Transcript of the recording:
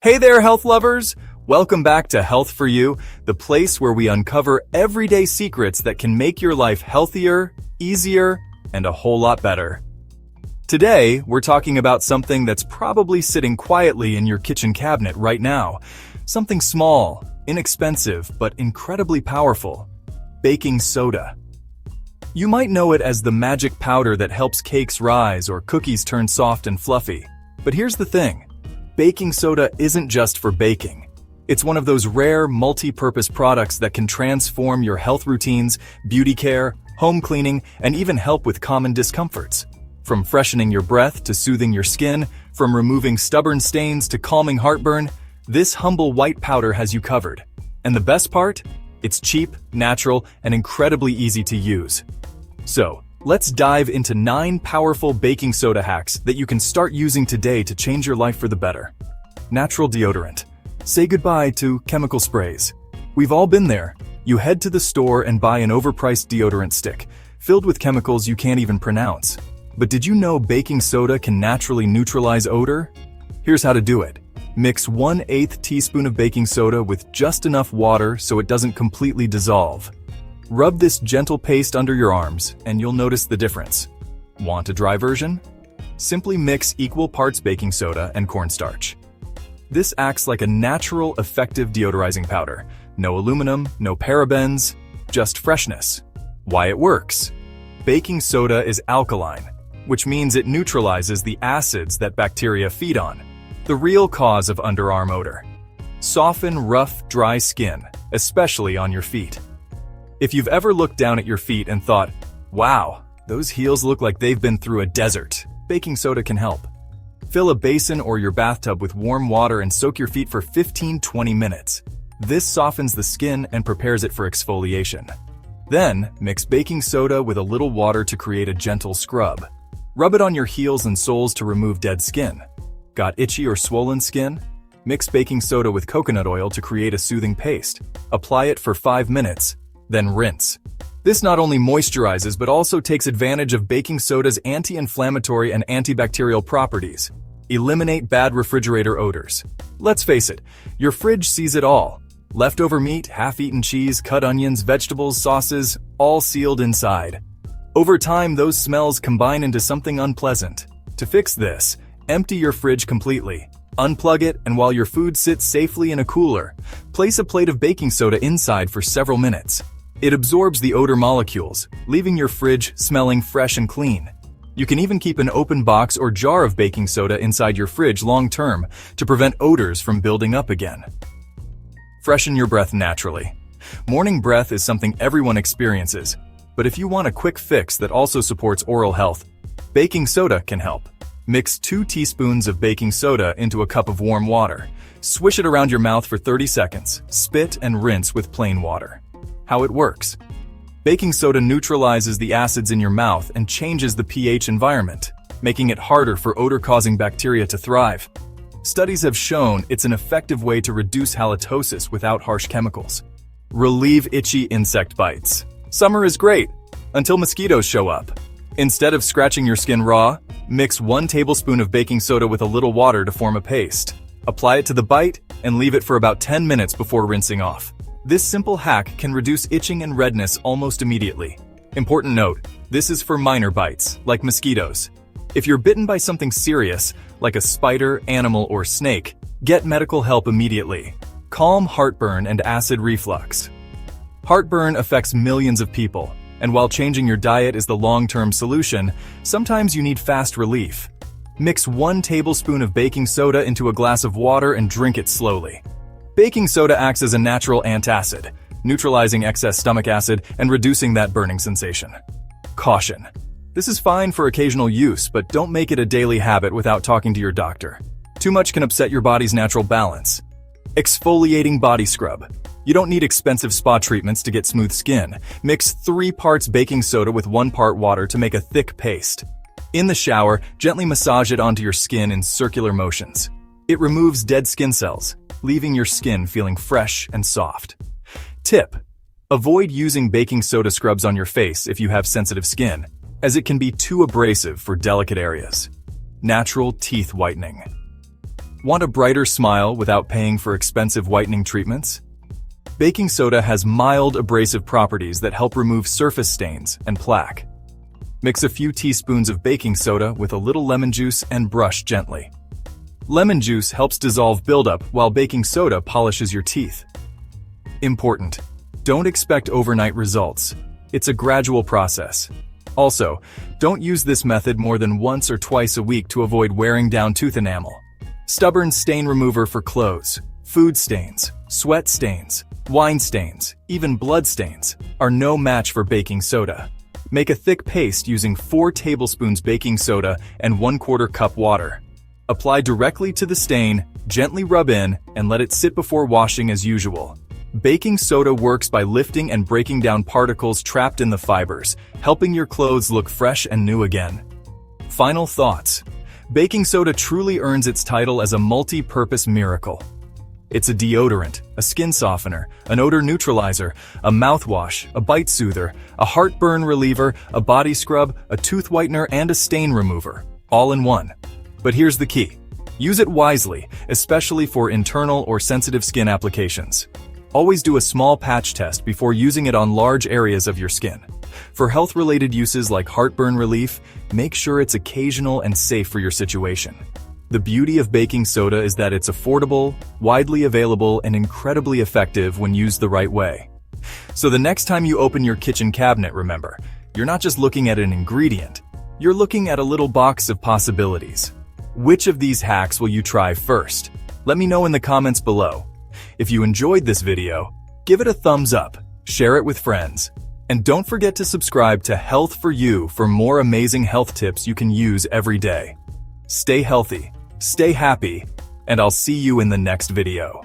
Hey there, health lovers! Welcome back to Health for You, the place where we uncover everyday secrets that can make your life healthier, easier, and a whole lot better. Today, we're talking about something that's probably sitting quietly in your kitchen cabinet right now. Something small, inexpensive, but incredibly powerful. Baking soda. You might know it as the magic powder that helps cakes rise or cookies turn soft and fluffy. But here's the thing. Baking soda isn't just for baking. It's one of those rare, multi-purpose products that can transform your health routines, beauty care, home cleaning, and even help with common discomforts. From freshening your breath to soothing your skin, from removing stubborn stains to calming heartburn, this humble white powder has you covered. And the best part? It's cheap, natural, and incredibly easy to use. So, let's dive into 9 powerful baking soda hacks that you can start using today to change your life for the better. Natural deodorant. Say goodbye to chemical sprays. We've all been there. You head to the store and buy an overpriced deodorant stick, filled with chemicals you can't even pronounce. But did you know baking soda can naturally neutralize odor? Here's how to do it. Mix 1/8 teaspoon of baking soda with just enough water so it doesn't completely dissolve. Rub this gentle paste under your arms, and you'll notice the difference. Want a dry version? Simply mix equal parts baking soda and cornstarch. This acts like a natural, effective deodorizing powder. No aluminum, no parabens, just freshness. Why it works? Baking soda is alkaline, which means it neutralizes the acids that bacteria feed on, the real cause of underarm odor. Soften rough, dry skin, especially on your feet. If you've ever looked down at your feet and thought, wow, those heels look like they've been through a desert, baking soda can help. Fill a basin or your bathtub with warm water and soak your feet for 15-20 minutes. This softens the skin and prepares it for exfoliation. Then, mix baking soda with a little water to create a gentle scrub. Rub it on your heels and soles to remove dead skin. Got itchy or swollen skin? Mix baking soda with coconut oil to create a soothing paste. Apply it for 5 minutes. Then rinse. This not only moisturizes but also takes advantage of baking soda's anti-inflammatory and antibacterial properties. Eliminate bad refrigerator odors. Let's face it, your fridge sees it all. Leftover meat, half-eaten cheese, cut onions, vegetables, sauces, all sealed inside. Over time, those smells combine into something unpleasant. To fix this, empty your fridge completely. Unplug it, and while your food sits safely in a cooler, place a plate of baking soda inside for several minutes. It absorbs the odor molecules, leaving your fridge smelling fresh and clean. You can even keep an open box or jar of baking soda inside your fridge long-term to prevent odors from building up again. Freshen your breath naturally. Morning breath is something everyone experiences, but if you want a quick fix that also supports oral health, baking soda can help. Mix 2 teaspoons of baking soda into a cup of warm water. Swish it around your mouth for 30 seconds, spit and rinse with plain water. How it works. Baking soda neutralizes the acids in your mouth and changes the pH environment, making it harder for odor-causing bacteria to thrive. Studies have shown it's an effective way to reduce halitosis without harsh chemicals. Relieve itchy insect bites. Summer is great, until mosquitoes show up. Instead of scratching your skin raw, mix 1 tablespoon of baking soda with a little water to form a paste. Apply it to the bite and leave it for about 10 minutes before rinsing off. This simple hack can reduce itching and redness almost immediately. Important note, this is for minor bites, like mosquitoes. If you're bitten by something serious, like a spider, animal, or snake, get medical help immediately. Calm heartburn and acid reflux. Heartburn affects millions of people, and while changing your diet is the long-term solution, sometimes you need fast relief. Mix 1 tablespoon of baking soda into a glass of water and drink it slowly. Baking soda acts as a natural antacid, neutralizing excess stomach acid and reducing that burning sensation. Caution. This is fine for occasional use, but don't make it a daily habit without talking to your doctor. Too much can upset your body's natural balance. Exfoliating body scrub. You don't need expensive spa treatments to get smooth skin. Mix 3 parts baking soda with 1 part water to make a thick paste. In the shower, gently massage it onto your skin in circular motions. It removes dead skin cells, leaving your skin feeling fresh and soft. Tip: avoid using baking soda scrubs on your face if you have sensitive skin, as it can be too abrasive for delicate areas. Natural teeth whitening. Want a brighter smile without paying for expensive whitening treatments? Baking soda has mild abrasive properties that help remove surface stains and plaque. Mix a few teaspoons of baking soda with a little lemon juice and brush gently. Lemon juice helps dissolve buildup while baking soda polishes your teeth. Important: don't expect overnight results. It's a gradual process. Also, don't use this method more than once or twice a week to avoid wearing down tooth enamel. Stubborn stain remover for clothes, food stains, sweat stains, wine stains, even blood stains are no match for baking soda. Make a thick paste using 4 tablespoons baking soda and 1/4 cup water. Apply directly to the stain, gently rub in, and let it sit before washing as usual. Baking soda works by lifting and breaking down particles trapped in the fibers, helping your clothes look fresh and new again. Final thoughts. Baking soda truly earns its title as a multi-purpose miracle. It's a deodorant, a skin softener, an odor neutralizer, a mouthwash, a bite soother, a heartburn reliever, a body scrub, a tooth whitener, and a stain remover, all in one. But here's the key. Use it wisely, especially for internal or sensitive skin applications. Always do a small patch test before using it on large areas of your skin. For health-related uses like heartburn relief, make sure it's occasional and safe for your situation. The beauty of baking soda is that it's affordable, widely available, and incredibly effective when used the right way. So the next time you open your kitchen cabinet, remember, you're not just looking at an ingredient, you're looking at a little box of possibilities. Which of these hacks will you try first? Let me know in the comments below. If you enjoyed this video, give it a thumbs up, share it with friends, and don't forget to subscribe to Health for You for more amazing health tips you can use every day. Stay healthy, stay happy, and I'll see you in the next video.